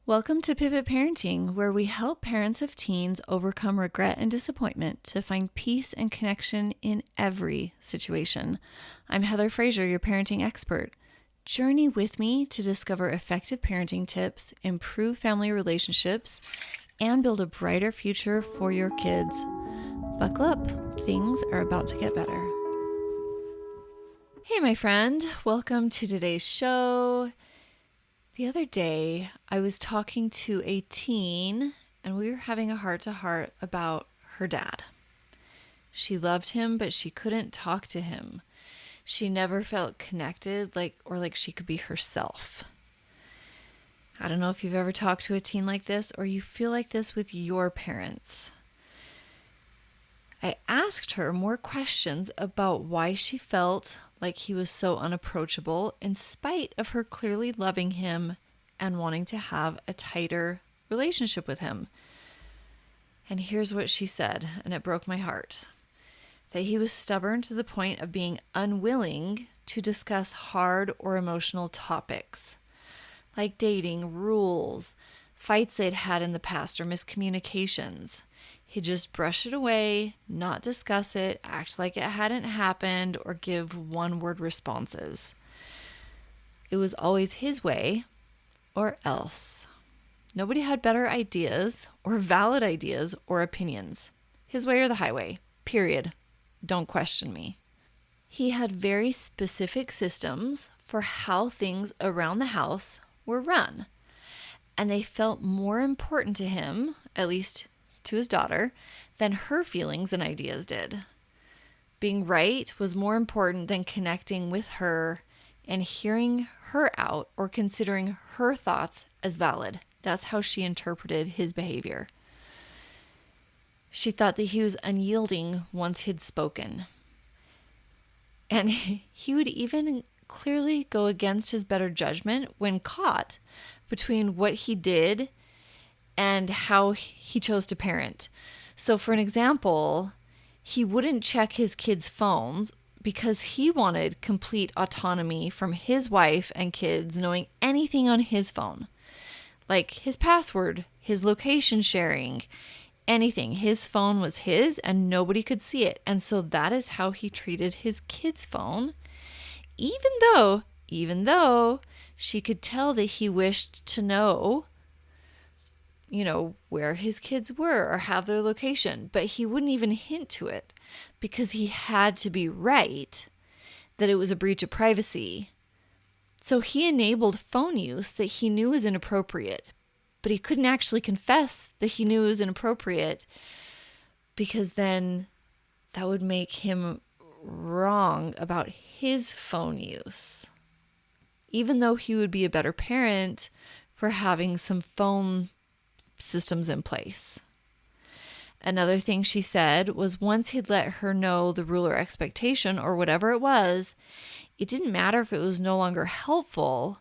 Welcome to Pivot Parenting, where we help parents of teens overcome regret and disappointment to find peace and connection in every situation. I'm Heather Frazier, your parenting expert. Journey with me to discover effective parenting tips, improve family relationships, and build a brighter future for your kids. Buckle up, things are about to get better. Hey, my friend, welcome to today's show. The other day, I was talking to a teen, and we were having a heart-to-heart about her dad. She loved him, but she couldn't talk to him. She never felt connected, like she could be herself. I don't know if you've ever talked to a teen like this, or you feel like this with your parents. I asked her more questions about why she felt like he was so unapproachable in spite of her clearly loving him and wanting to have a tighter relationship with him. And here's what she said, and it broke my heart. That he was stubborn to the point of being unwilling to discuss hard or emotional topics, like dating, rules, fights they'd had in the past, or miscommunications. He'd just brush it away, not discuss it, act like it hadn't happened, or give one-word responses. It was always his way or else. Nobody had better ideas or valid ideas or opinions. His way or the highway, period. Don't question me. He had very specific systems for how things around the house were run, and they felt more important to him, at least to his daughter, than her feelings and ideas did. Being right was more important than connecting with her and hearing her out or considering her thoughts as valid. That's how she interpreted his behavior. She thought that he was unyielding once he'd spoken. And he would even clearly go against his better judgment when caught between what he did and how he chose to parent. So for an example, he wouldn't check his kids' phones because he wanted complete autonomy from his wife and kids knowing anything on his phone, like his password, his location sharing, anything. His phone was his and nobody could see it. And so that is how he treated his kids' phone, even though she could tell that he wished to know where his kids were or have their location, but he wouldn't even hint to it because he had to be right that it was a breach of privacy. So he enabled phone use that he knew was inappropriate, but he couldn't actually confess that he knew it was inappropriate because then that would make him wrong about his phone use, even though he would be a better parent for having some phone systems in place. Another thing she said was once he'd let her know the rule or expectation or whatever it was, it didn't matter if it was no longer helpful,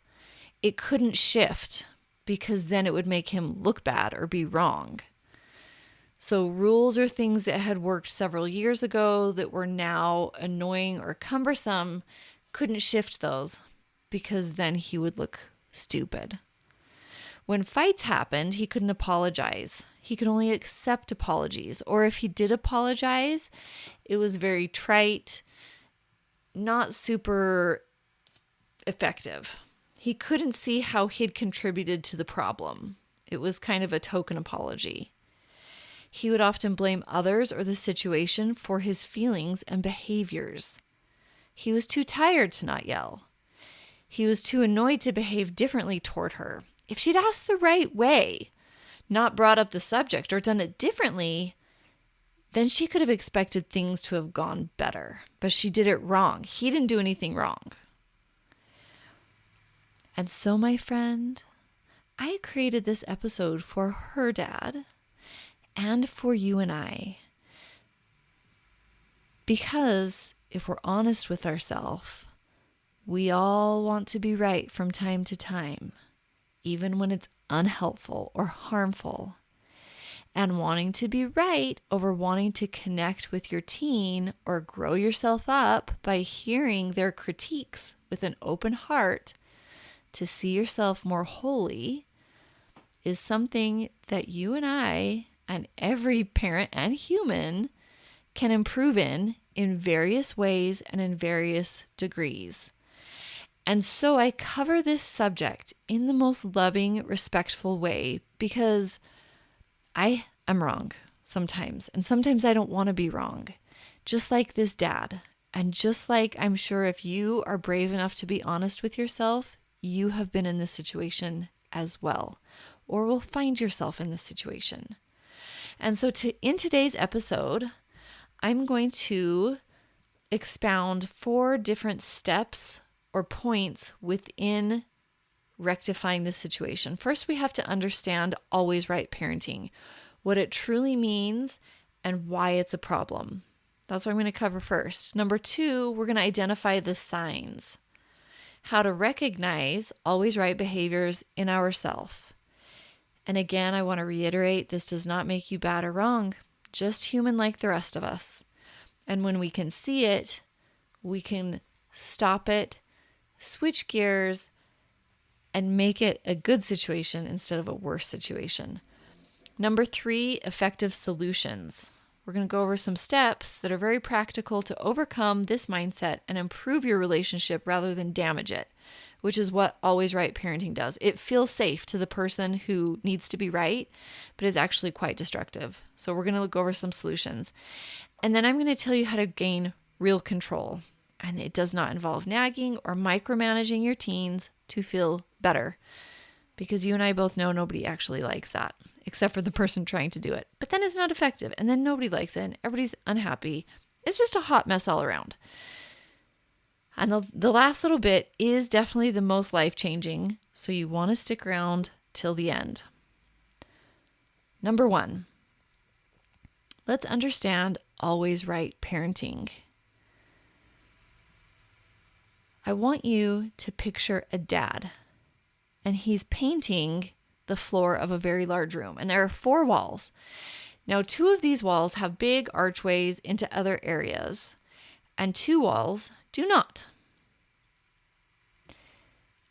it couldn't shift because then it would make him look bad or be wrong. So rules or things that had worked several years ago that were now annoying or cumbersome couldn't shift those because then he would look stupid. When fights happened, he couldn't apologize. He could only accept apologies. Or if he did apologize, it was very trite, not super effective. He couldn't see how he'd contributed to the problem. It was kind of a token apology. He would often blame others or the situation for his feelings and behaviors. He was too tired to not yell. He was too annoyed to behave differently toward her. If she'd asked the right way, not brought up the subject or done it differently, then she could have expected things to have gone better. But she did it wrong. He didn't do anything wrong. And so, my friend, I created this episode for her dad and for you and I. Because if we're honest with ourselves, we all want to be right from time to time, even when it's unhelpful or harmful. And wanting to be right over wanting to connect with your teen or grow yourself up by hearing their critiques with an open heart to see yourself more wholly is something that you and I and every parent and human can improve in various ways and in various degrees. And so I cover this subject in the most loving, respectful way because I am wrong sometimes. And sometimes I don't want to be wrong, just like this dad. And just like I'm sure if you are brave enough to be honest with yourself, you have been in this situation as well, or will find yourself in this situation. And so in today's episode, I'm going to expound 4 different steps or points within rectifying this situation. First, we have to understand always right parenting, what it truly means and why it's a problem. That's what I'm going to cover first. Number 2, we're going to identify the signs, how to recognize always right behaviors in ourselves. And again, I want to reiterate, this does not make you bad or wrong, just human like the rest of us. And when we can see it, we can stop it, switch gears, and make it a good situation instead of a worse situation. Number 3, effective solutions. We're going to go over some steps that are very practical to overcome this mindset and improve your relationship rather than damage it, which is what always right parenting does. It feels safe to the person who needs to be right, but is actually quite destructive. So we're going to go over some solutions. And then I'm going to tell you how to gain real control. And it does not involve nagging or micromanaging your teens to feel better, because you and I both know nobody actually likes that, except for the person trying to do it. But then it's not effective, and then nobody likes it, and everybody's unhappy. It's just a hot mess all around. And the last little bit is definitely the most life-changing, so you want to stick around till the end. Number 1, let's understand always right parenting. I want you to picture a dad, and he's painting the floor of a very large room, and there are 4 walls. Now, 2 of these walls have big archways into other areas, and 2 walls do not.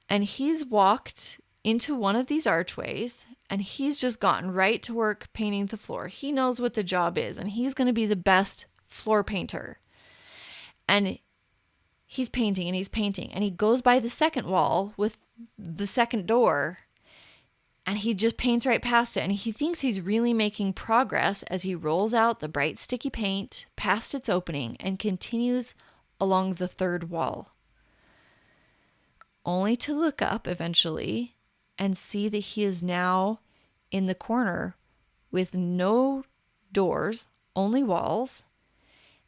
And he's walked into one of these archways, and he's just gotten right to work painting the floor. He knows what the job is, and he's going to be the best floor painter. And he's painting and he's painting, and he goes by the second wall with the second door, and he just paints right past it. And he thinks he's really making progress as he rolls out the bright sticky paint past its opening and continues along the third wall, only to look up eventually and see that he is now in the corner with no doors, only walls,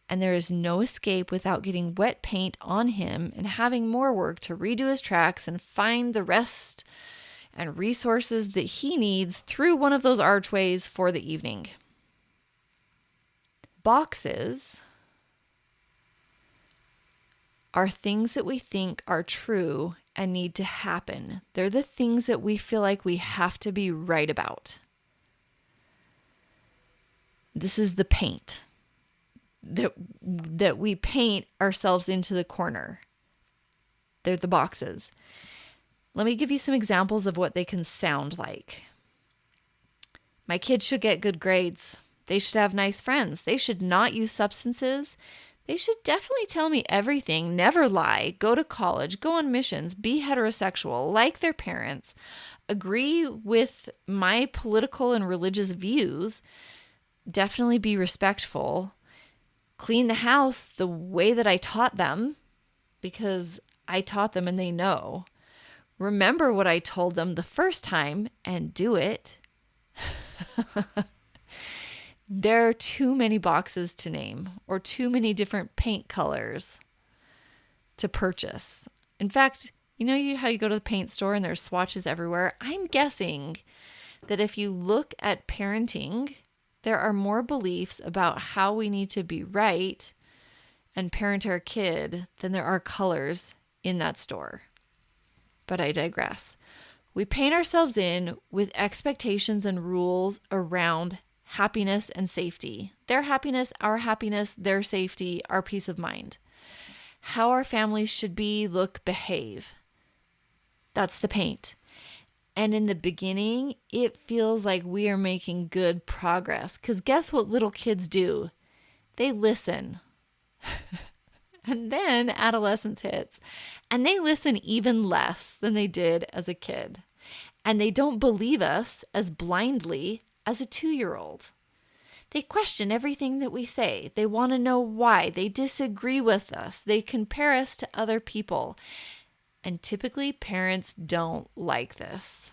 and there is no escape without getting wet paint on him and having more work to redo his tracks and find the rest and resources that he needs through one of those archways for the evening. Boxes are things that we think are true and need to happen. They're the things that we feel like we have to be right about. This is the paint that we paint ourselves into the corner. They're the boxes. Let me give you some examples of what they can sound like. My kids should get good grades. They should have nice friends. They should not use substances. They should definitely tell me everything, never lie, go to college, go on missions, be heterosexual, like their parents, agree with my political and religious views, definitely be respectful, clean the house the way that I taught them, because I taught them and they know. Remember what I told them the first time and do it. There are too many boxes to name or too many different paint colors to purchase. In fact, you know how you go to the paint store and there's swatches everywhere? I'm guessing that if you look at parenting, there are more beliefs about how we need to be right and parent our kid than there are colors in that store. But I digress. We paint ourselves in with expectations and rules around happiness and safety. Their happiness, our happiness, their safety, our peace of mind. How our families should be, look, behave. That's the paint. And in the beginning, it feels like we are making good progress. Because guess what little kids do? They listen. And then adolescence hits, and they listen even less than they did as a kid. And they don't believe us as blindly as a 2-year-old. They question everything that we say. They want to know why. They disagree with us. They compare us to other people. And typically, parents don't like this.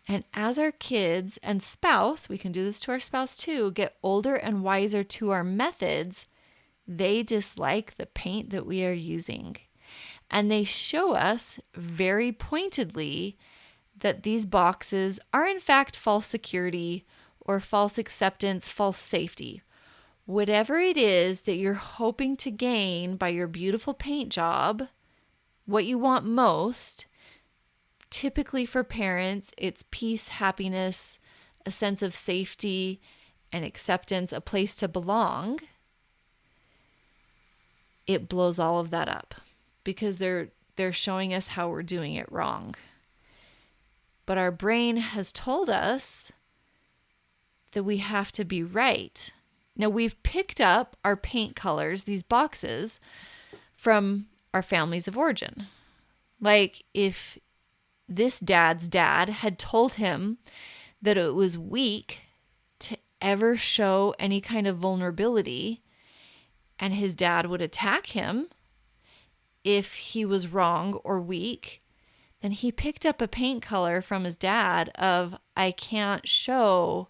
And as our kids and spouse, we can do this to our spouse too, get older and wiser to our methods, they dislike the paint that we are using. And they show us very pointedly that these boxes are in fact false security or false acceptance, false safety. Whatever it is that you're hoping to gain by your beautiful paint job, what you want most, typically for parents, it's peace, happiness, a sense of safety and acceptance, a place to belong. It blows all of that up because they're showing us how we're doing it wrong. But our brain has told us that we have to be right. Now, we've picked up our paint colors, these boxes, from our families of origin. Like if this dad's dad had told him that it was weak to ever show any kind of vulnerability, and his dad would attack him if he was wrong or weak, then he picked up a paint color from his dad of, I can't show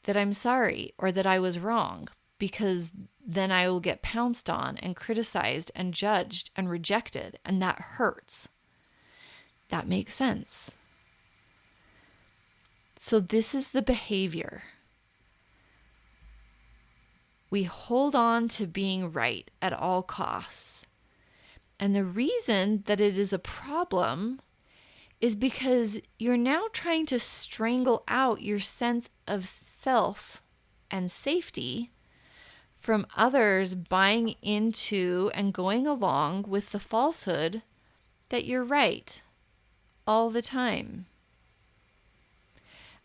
that I'm sorry or that I was wrong, because then I will get pounced on and criticized and judged and rejected, and that hurts. That makes sense. So this is the behavior. We hold on to being right at all costs. And the reason that it is a problem is because you're now trying to strangle out your sense of self and safety from others buying into and going along with the falsehood that you're right all the time.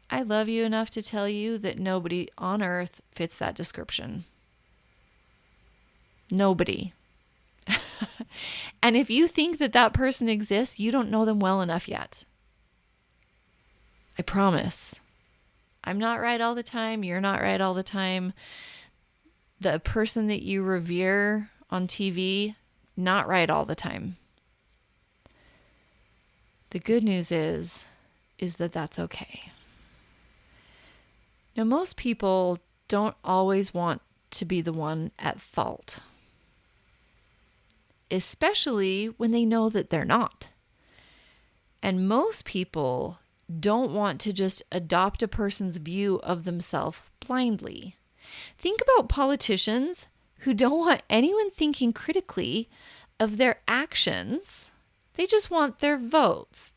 I love you enough to tell you that nobody on earth fits that description. Nobody. And if you think that that person exists, you don't know them well enough yet. I promise. I'm not right all the time. You're not right all the time. The person that you revere on TV, not right all the time. The good news is that that's okay. Now, most people don't always want to be the one at fault, especially when they know that they're not. And most people don't want to just adopt a person's view of themselves blindly. Think about politicians who don't want anyone thinking critically of their actions. They just want their votes,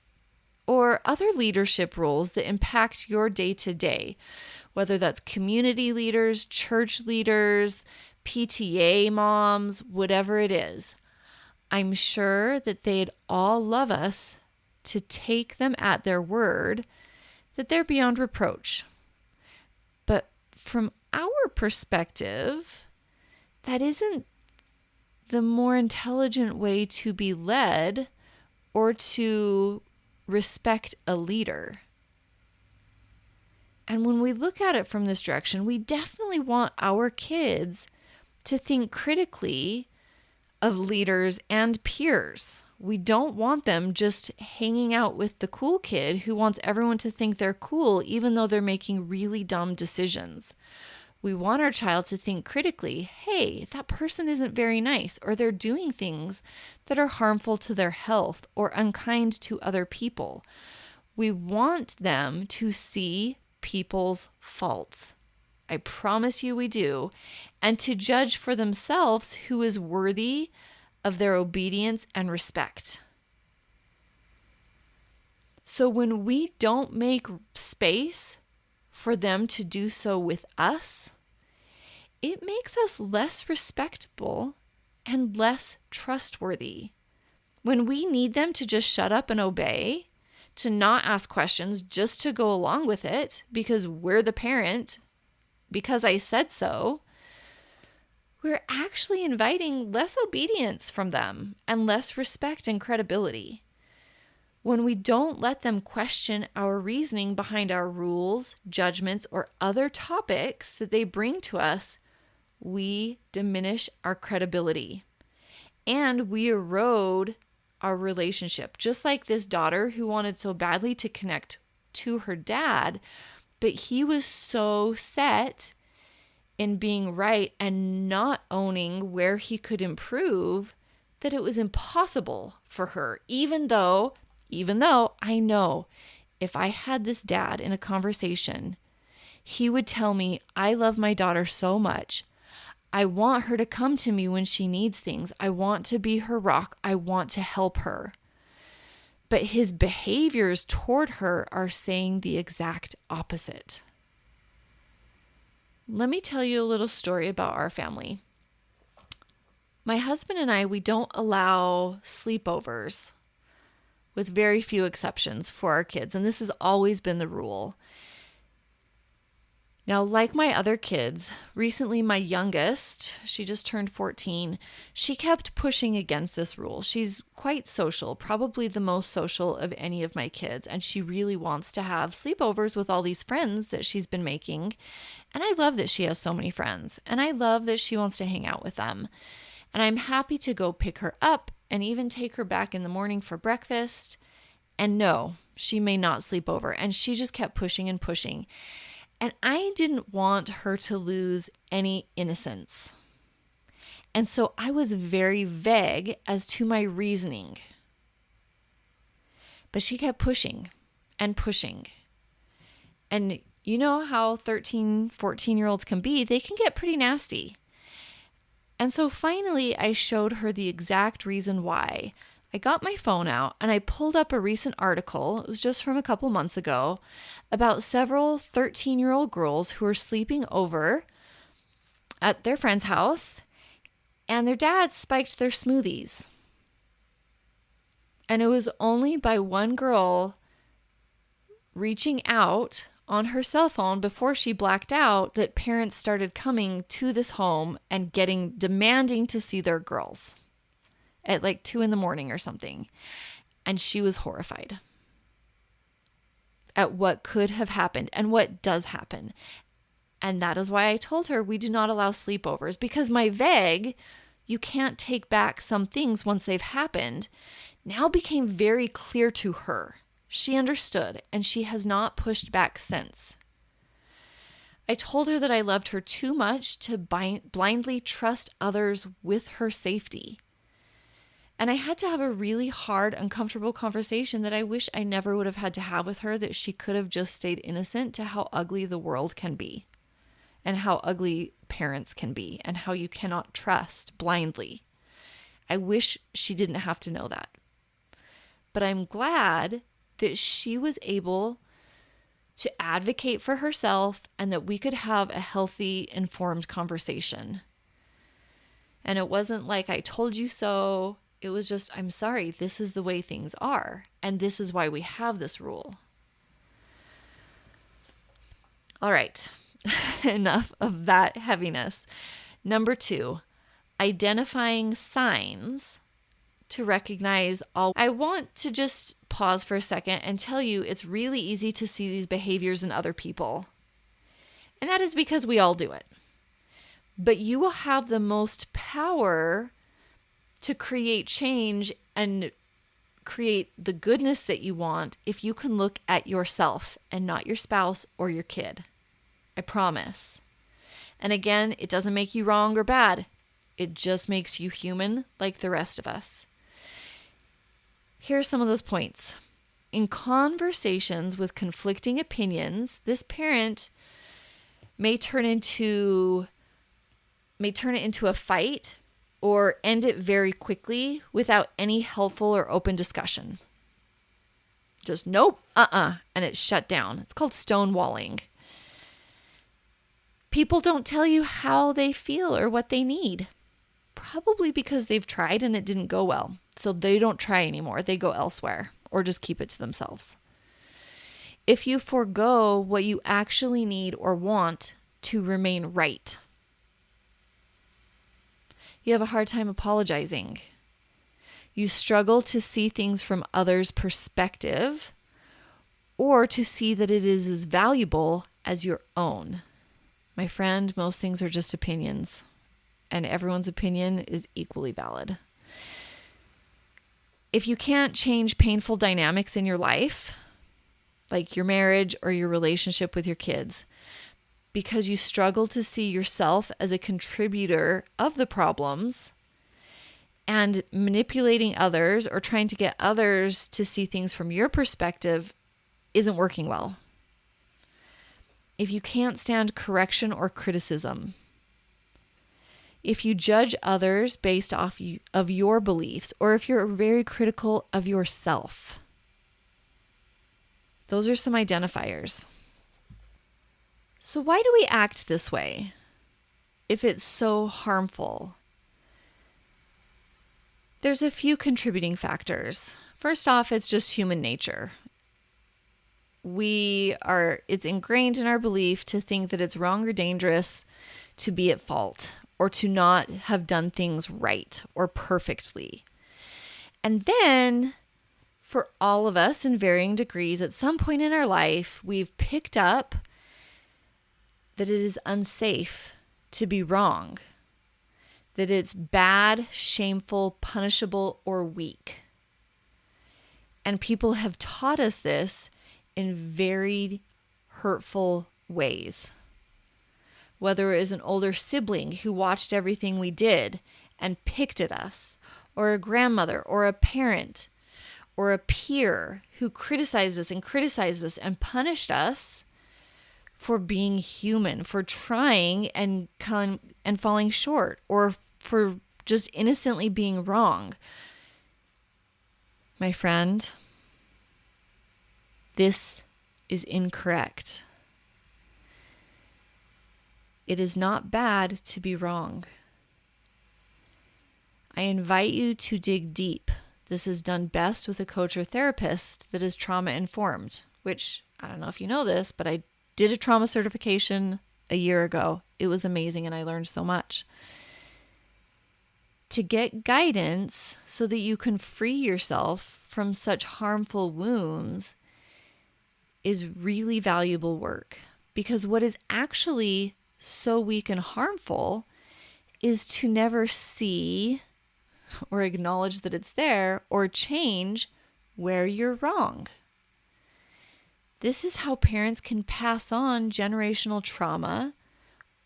or other leadership roles that impact your day-to-day, whether that's community leaders, church leaders, PTA moms, whatever it is. I'm sure that they'd all love us to take them at their word that they're beyond reproach. But from our perspective, that isn't the more intelligent way to be led or to respect a leader. And when we look at it from this direction, we definitely want our kids to think critically of leaders and peers. We don't want them just hanging out with the cool kid who wants everyone to think they're cool, even though they're making really dumb decisions. We want our child to think critically, hey, that person isn't very nice, or they're doing things that are harmful to their health or unkind to other people. We want them to see people's faults. I promise you we do. And to judge for themselves who is worthy of their obedience and respect. So when we don't make space for them to do so with us, it makes us less respectable and less trustworthy. When we need them to just shut up and obey, to not ask questions, just to go along with it because we're the parent, because I said so, we're actually inviting less obedience from them and less respect and credibility. When we don't let them question our reasoning behind our rules, judgments, or other topics that they bring to us, we diminish our credibility and we erode our relationship. Just like this daughter who wanted so badly to connect to her dad, but he was so set in being right and not owning where he could improve that it was impossible for her, even though I know if I had this dad in a conversation, he would tell me, I love my daughter so much. I want her to come to me when she needs things. I want to be her rock. I want to help her. But his behaviors toward her are saying the exact opposite. Let me tell you a little story about our family. My husband and I, we don't allow sleepovers, with very few exceptions, for our kids. And this has always been the rule. Now, like my other kids, recently my youngest, she just turned 14, she kept pushing against this rule. She's quite social, probably the most social of any of my kids, and she really wants to have sleepovers with all these friends that she's been making. And I love that she has so many friends, and I love that she wants to hang out with them. And I'm happy to go pick her up and even take her back in the morning for breakfast. And no, she may not sleep over. And she just kept pushing and pushing. And I didn't want her to lose any innocence. And so I was very vague as to my reasoning. But she kept pushing and pushing. And you know how 13, 14-year-olds can be. They can get pretty nasty. And so finally, I showed her the exact reason why. I got my phone out and I pulled up a recent article, it was just from a couple months ago, about several 13-year-old girls who were sleeping over at their friend's house and their dad spiked their smoothies. And it was only by one girl reaching out on her cell phone before she blacked out that parents started coming to this home and demanding to see their girls at like 2 a.m. or something. And she was horrified at what could have happened and what does happen. And that is why I told her we do not allow sleepovers, because my vague, you can't take back some things once they've happened, now became very clear to her. She understood, and she has not pushed back since. I told her that I loved her too much to blindly trust others with her safety. And I had to have a really hard, uncomfortable conversation that I wish I never would have had to have with her, that she could have just stayed innocent to how ugly the world can be and how ugly parents can be and how you cannot trust blindly. I wish she didn't have to know that. But I'm glad that she was able to advocate for herself and that we could have a healthy, informed conversation. And it wasn't like I told you so. It was just, I'm sorry, this is the way things are. And this is why we have this rule. All right, enough of that heaviness. Number 2, identifying signs to recognize all. I want to just pause for a second and tell you it's really easy to see these behaviors in other people. And that is because we all do it. But you will have the most power to create change and create the goodness that you want if you can look at yourself and not your spouse or your kid. I promise. And again, it doesn't make you wrong or bad. It just makes you human like the rest of us. Here are some of those points. In conversations with conflicting opinions, this parent may turn it into a fight or end it very quickly without any helpful or open discussion. Just nope, and it's shut down. It's called stonewalling. People don't tell you how they feel or what they need, probably because they've tried and it didn't go well. So they don't try anymore. They go elsewhere or just keep it to themselves. If you forego what you actually need or want to remain right, you have a hard time apologizing. You struggle to see things from others' perspective or to see that it is as valuable as your own. My friend, most things are just opinions, and everyone's opinion is equally valid. If you can't change painful dynamics in your life, like your marriage or your relationship with your kids, because you struggle to see yourself as a contributor of the problems and manipulating others or trying to get others to see things from your perspective isn't working well. If you can't stand correction or criticism, if you judge others based off of your beliefs, or if you're very critical of yourself, those are some identifiers. So why do we act this way if it's so harmful? There's a few contributing factors. First off, it's just human nature. It's ingrained in our belief to think that it's wrong or dangerous to be at fault or to not have done things right or perfectly. And then for all of us in varying degrees, at some point in our life, we've picked up that it is unsafe to be wrong, that it's bad, shameful, punishable, or weak. And people have taught us this in very hurtful ways. Whether it was an older sibling who watched everything we did and picked at us, or a grandmother, or a parent, or a peer who criticized us and punished us for being human, for trying and falling short, or for just innocently being wrong. My friend, this is incorrect. It is not bad to be wrong. I invite you to dig deep. This is done best with a coach or therapist that is trauma-informed, which, I don't know if you know this, but I did a trauma certification a year ago. It was amazing and I learned so much. To get guidance so that you can free yourself from such harmful wounds is really valuable work, because what is actually so weak and harmful is to never see or acknowledge that it's there or change where you're wrong. This is how parents can pass on generational trauma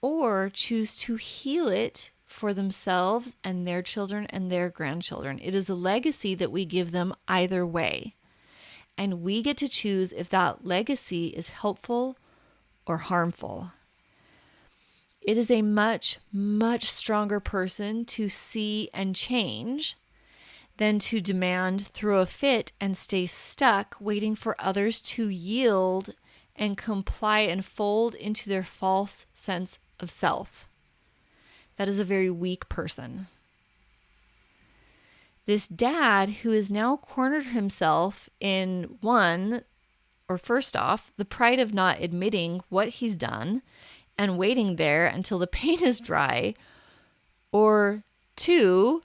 or choose to heal it for themselves and their children and their grandchildren. It is a legacy that we give them either way. And we get to choose if that legacy is helpful or harmful. It is a much, much stronger person to see and change than to demand, throw a fit, and stay stuck waiting for others to yield and comply and fold into their false sense of self. That is a very weak person. This dad who has now cornered himself in first off, the pride of not admitting what he's done and waiting there until the pain is dry, or two,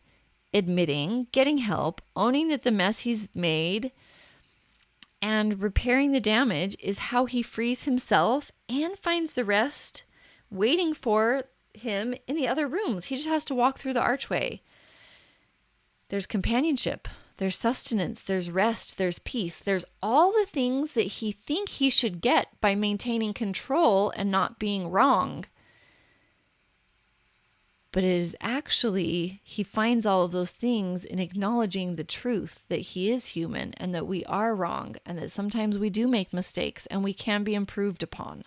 admitting, getting help, owning that the mess he's made and repairing the damage is how he frees himself and finds the rest waiting for him in the other rooms. He just has to walk through the archway. There's companionship, there's sustenance, there's rest, there's peace. There's all the things that he thinks he should get by maintaining control and not being wrong. But it is actually, he finds all of those things in acknowledging the truth that he is human and that we are wrong and that sometimes we do make mistakes and we can be improved upon.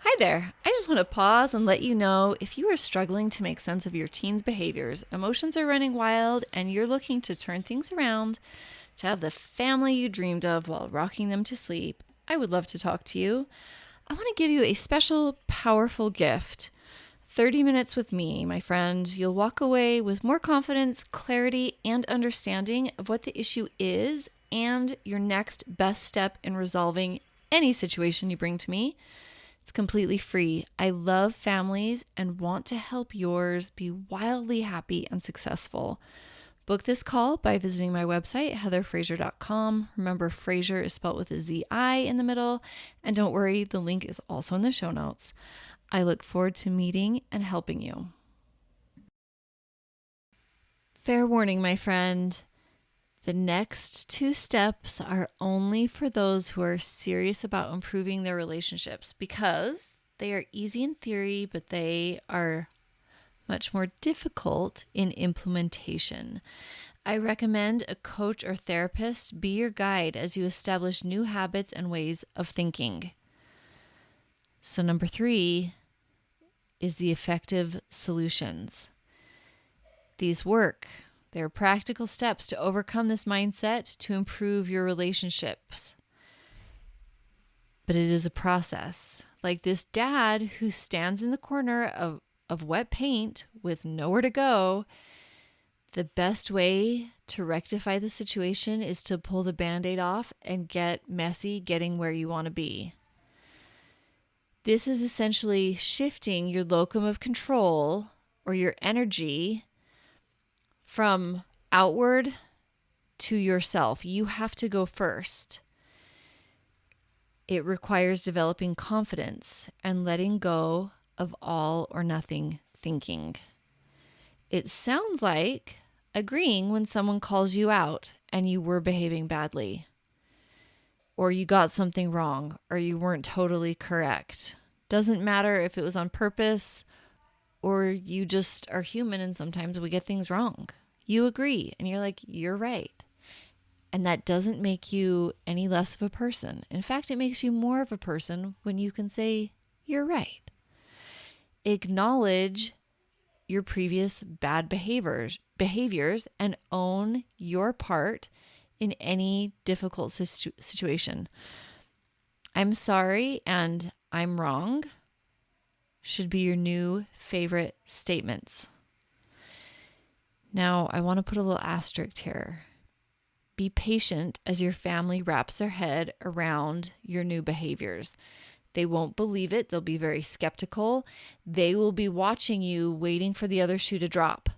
Hi there. I just want to pause and let you know if you are struggling to make sense of your teen's behaviors, emotions are running wild, and you're looking to turn things around to have the family you dreamed of while rocking them to sleep, I would love to talk to you. I want to give you a special, powerful gift 30 minutes with me, my friend. You'll walk away with more confidence, clarity, and understanding of what the issue is and your next best step in resolving any situation you bring to me. It's completely free. I love families and want to help yours be wildly happy and successful. Book this call by visiting my website, heatherfraser.com. Remember, Fraser is spelled with a Z-I in the middle. And don't worry, the link is also in the show notes. I look forward to meeting and helping you. Fair warning, my friend. The next 2 steps are only for those who are serious about improving their relationships because they are easy in theory, but they are much more difficult in implementation. I recommend a coach or therapist be your guide as you establish new habits and ways of thinking. So number 3 is the effective solutions. These work. They're practical steps to overcome this mindset to improve your relationships. But it is a process. Like this dad who stands in the corner of wet paint with nowhere to go, the best way to rectify the situation is to pull the Band-Aid off and get messy getting where you want to be. This is essentially shifting your locum of control or your energy from outward to yourself. You have to go first. It requires developing confidence and letting go of all or nothing thinking. It sounds like agreeing when someone calls you out and you were behaving badly, or you got something wrong, or you weren't totally correct. Doesn't matter if it was on purpose or you just are human and sometimes we get things wrong. You agree and you're like, you're right. And that doesn't make you any less of a person. In fact, it makes you more of a person when you can say, you're right. Acknowledge your previous bad behaviors and own your part in any difficult situation. I'm sorry and I'm wrong should be your new favorite statements. Now, I want to put a little asterisk here. Be patient as your family wraps their head around your new behaviors. They won't believe it. They'll be very skeptical. They will be watching you, waiting for the other shoe to drop,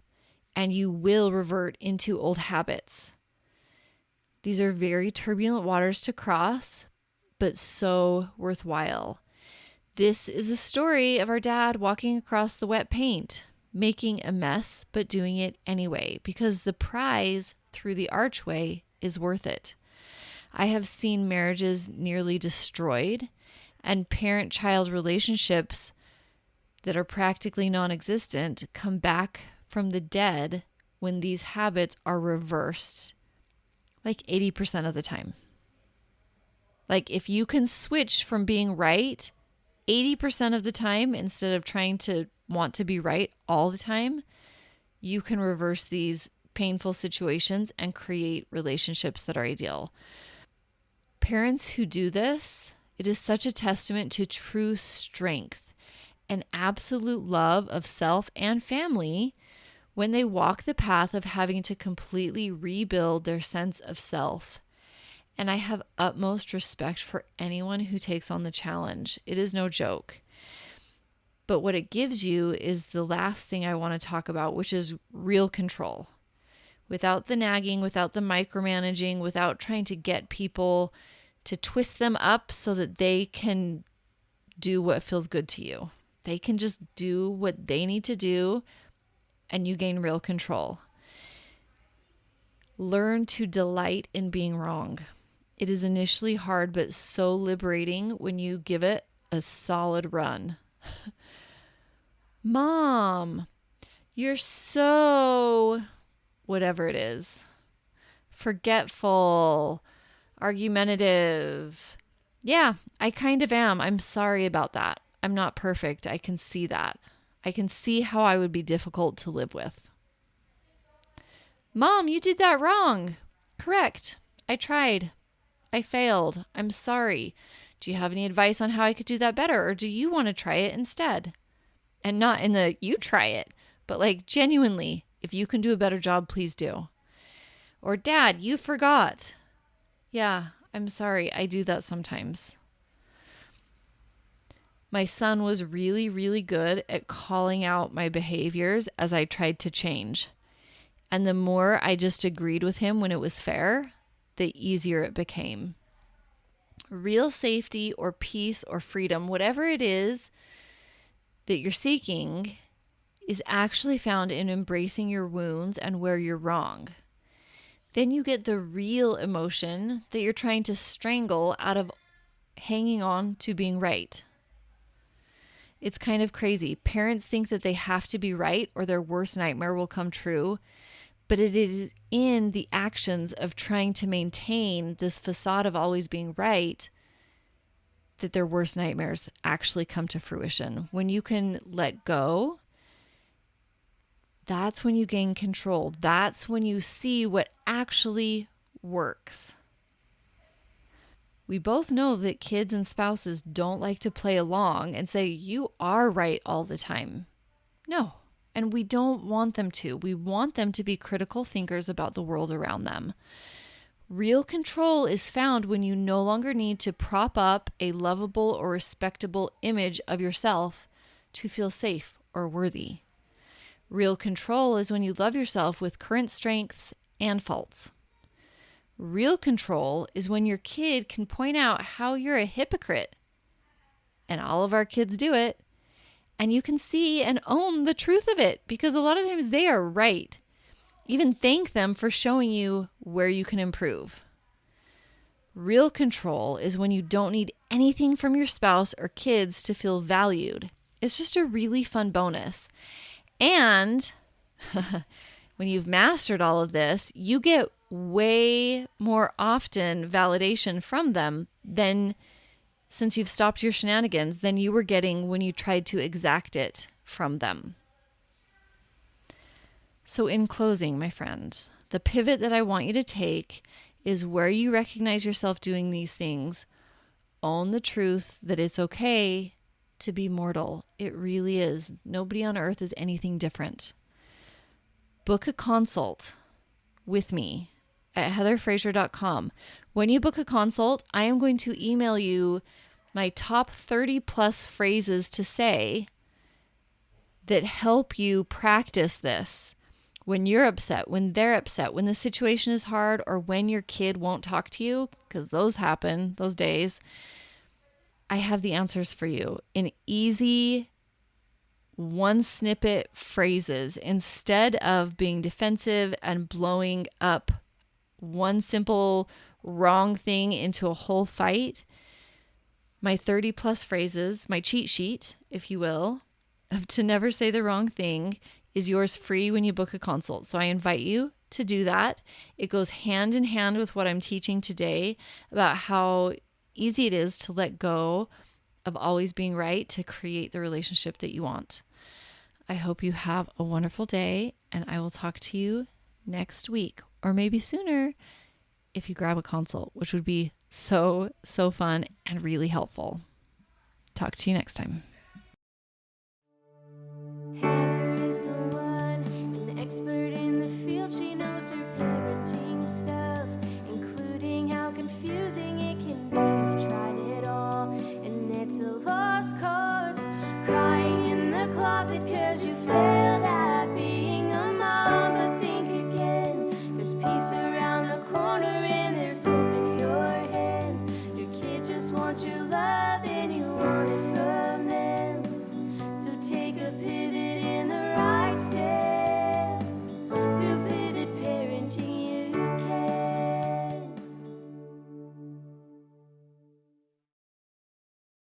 and you will revert into old habits. These are very turbulent waters to cross, but so worthwhile. This is a story of our dad walking across the wet paint, making a mess, but doing it anyway, because the prize through the archway is worth it. I have seen marriages nearly destroyed and parent-child relationships that are practically non-existent come back from the dead when these habits are reversed, like 80% of the time. Like if you can switch from being right 80% of the time instead of trying to want to be right all the time, you can reverse these painful situations and create relationships that are ideal. Parents who do this, it is such a testament to true strength and absolute love of self and family when they walk the path of having to completely rebuild their sense of self. And I have utmost respect for anyone who takes on the challenge. It is no joke. But what it gives you is the last thing I want to talk about, which is real control. Without the nagging, without the micromanaging, without trying to get people to twist them up so that they can do what feels good to you. They can just do what they need to do and you gain real control. Learn to delight in being wrong. It is initially hard, but so liberating when you give it a solid run. Mom, you're so whatever it is. Forgetful, argumentative. Yeah, I kind of am. I'm sorry about that. I'm not perfect. I can see that. I can see how I would be difficult to live with. Mom, you did that wrong. Correct. I tried. I failed. I'm sorry. Do you have any advice on how I could do that better, or do you want to try it instead? And not in the you try it, but like genuinely, if you can do a better job, please do. Or Dad, you forgot. Yeah, I'm sorry. I do that sometimes. My son was really, really good at calling out my behaviors as I tried to change. And the more I just agreed with him when it was fair, the easier it became. Real safety or peace or freedom, whatever it is that you're seeking, is actually found in embracing your wounds and where you're wrong. Then you get the real emotion that you're trying to strangle out of hanging on to being right. It's kind of crazy. Parents think that they have to be right or their worst nightmare will come true. But it is in the actions of trying to maintain this facade of always being right that their worst nightmares actually come to fruition. When you can let go, that's when you gain control. That's when you see what actually works. We both know that kids and spouses don't like to play along and say, you are right all the time. No, and we don't want them to. We want them to be critical thinkers about the world around them. Real control is found when you no longer need to prop up a lovable or respectable image of yourself to feel safe or worthy. Real control is when you love yourself with current strengths and faults. Real control is when your kid can point out how you're a hypocrite, and all of our kids do it, and you can see and own the truth of it because a lot of times they are right. Even thank them for showing you where you can improve. Real control is when you don't need anything from your spouse or kids to feel valued. It's just a really fun bonus. And when you've mastered all of this, you get way more often validation from them than, since you've stopped your shenanigans, than you were getting when you tried to exact it from them. So in closing, my friend, the pivot that I want you to take is where you recognize yourself doing these things. Own the truth that it's okay to be mortal. It really is. Nobody on earth is anything different. Book a consult with me at heatherfraser.com. When you book a consult, I am going to email you my top 30 plus phrases to say that help you practice this when you're upset, when they're upset, when the situation is hard, or when your kid won't talk to you, because those happen, those days. I have the answers for you in easy, one snippet phrases instead of being defensive and blowing up one simple wrong thing into a whole fight. My 30 plus phrases, my cheat sheet, if you will, of to never say the wrong thing is yours free when you book a consult. So I invite you to do that. It goes hand in hand with what I'm teaching today about how easy it is to let go of always being right to create the relationship that you want. I hope you have a wonderful day, and I will talk to you next week, or maybe sooner if you grab a consult, which would be so fun and really helpful. Talk to you next time.